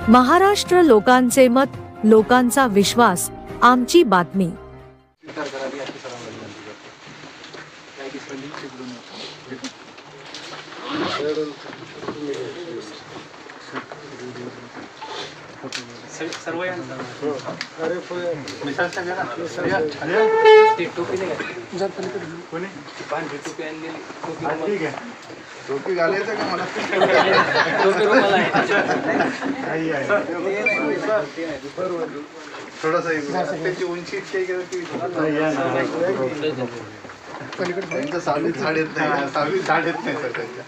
महाराष्ट्र लोकांचे मत, लोकांचा विश्वास, आमची बातमी। टोपी घालायचं का मला? थोडासा त्याची उंची इतकी त्यांचं सावलीत झाड येत नाही, सावलीत झाड येत नाही सर त्यांच्या।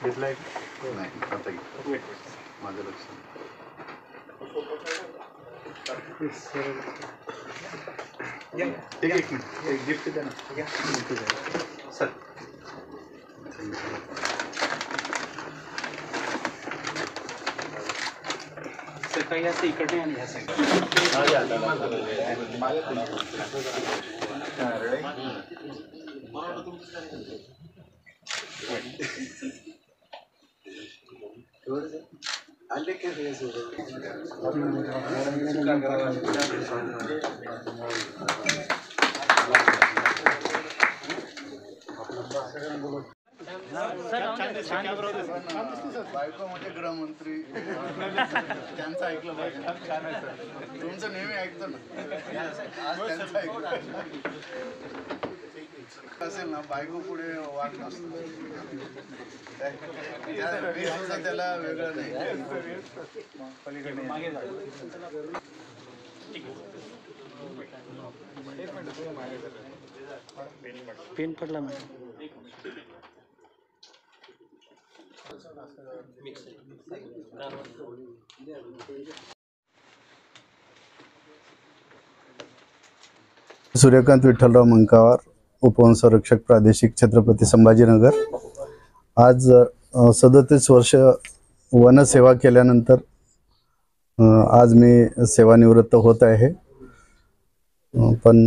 घेतलाय नाही आता माझं लक्ष एक मिनिट, एक गिफ्ट द्या ना सर। सर काही असं इकडे आणि ह्या साईड आले के बायको म्हणजे गृहमंत्री त्यांचं ऐकलं पाहिजे। छान आहे सर, तुमचं नेहमी ऐकतो ना, आज त्यांचं ऐकलं असेल ना, बायको पुढे वाट नसतो त्याला वेगळं नाही। पेन पडला मॅडम। सूर्यकांत विठ्ठलराव मंकावार, उपवनसंरक्षक प्रादेशिक छत्रपती संभाजीनगर। आज 37 वर्ष वनसेवा केल्यानंतर आज मी सेवानिवृत्त होत आहे। पण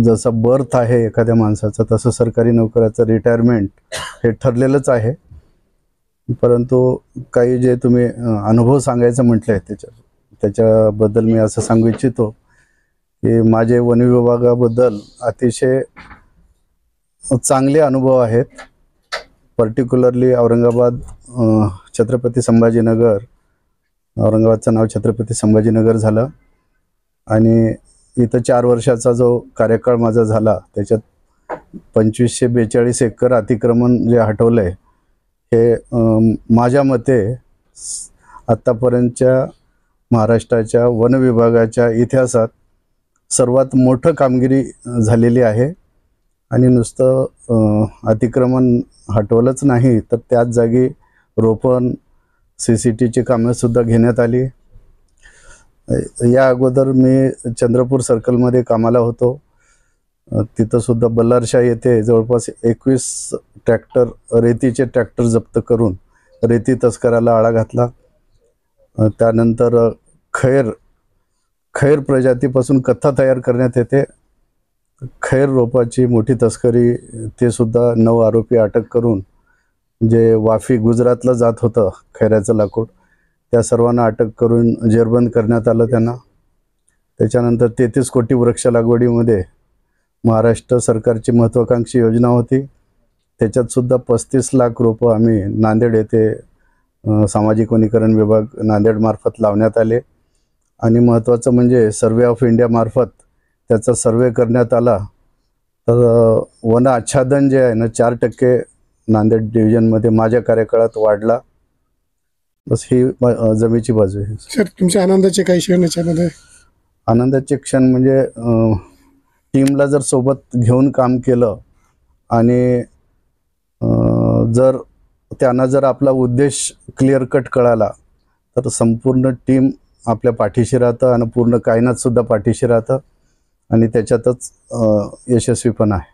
जसं बर्थ आहे एखाद्या माणसाचं, तसं सरकारी नोकराचं रिटायरमेंट हे ठरलेलंच आहे। परंतु काही जे तुम्ही अनुभव सांगायचं म्हटले त्याच्याबद्दल मी असं सांगू इच्छितो की माझे वन विभागाबद्दल अतिशय चांगले अनुभव आहेत। पर्टिक्युलरली औरंगाबाद, छत्रपती संभाजीनगर, औरंगाबादचं नाव छत्रपती संभाजीनगर झालं आणि इथं 4 वर्षाचा जो कार्यकाळ माझा झाला त्याच्यात 2542 एकर अतिक्रमण जे हटवलं आहे हे माझ्या मते आत्तापर्यंतच्या महाराष्ट्राच्या वन विभागाच्या इतिहासात सर्वात मोठं कामगिरी झालेली आहे। आणि नुसतं अतिक्रमण हटवलंच नाही तर त्याच जागी रोपण, CCTVची कामंसुद्धा घेण्यात आली। या अगोदर मी चंद्रपूर सर्कलमध्ये कामाला होतो, तिथंसुद्धा बल्लारशाह येथे जवळपास 21 ट्रॅक्टर, रेतीचे ट्रॅक्टर जप्त करून रेती तस्कराला आळा घातला। त्यानंतर खैर प्रजातीपासून कथ्था तयार करण्यात येते, खैर रोपाची मोठी तस्करी, ते सुद्धा 9 आरोपी अटक करून जे वाफी गुजरातला जात होतं खैराचं लाकूड, त्या सर्वांना अटक करून जेरबंद करण्यात आलं त्यांना। त्याच्यानंतर 33 कोटी वृक्ष लागवडीमध्ये महाराष्ट्र सरकारची महत्त्वाकांक्षी योजना होती, त्याच्यात सुद्धा 35 लाख रोपं आम्ही नांदेड येथे सामाजिक वनीकरण विभाग नांदेडमार्फत लावण्यात आले। आणि महत्त्वाचं म्हणजे सर्वे ऑफ इंडिया मार्फत त्याचा सर्वे करण्यात आला तर वन आच्छादन जे आहे ना 4% नांदेड डिव्हिजनमध्ये माझ्या कार्यकाळात वाढला। बस ही जमेची बाजू आहे। सर, तुमच्या आनंदाचे काही क्षण याच्यामध्ये? आनंदाचे क्षण म्हणजे टीमला जर सोबत घेऊन काम केलं आणि त्यांना जर आपला उद्देश क्लिअर कट कळाला तर संपूर्ण टीम आपल्या पाठीशी राहतं आणि पूर्ण कायनात सुद्धा पाठीशी राहतं आणि त्याच्यातच यशस्वीपणा आहे।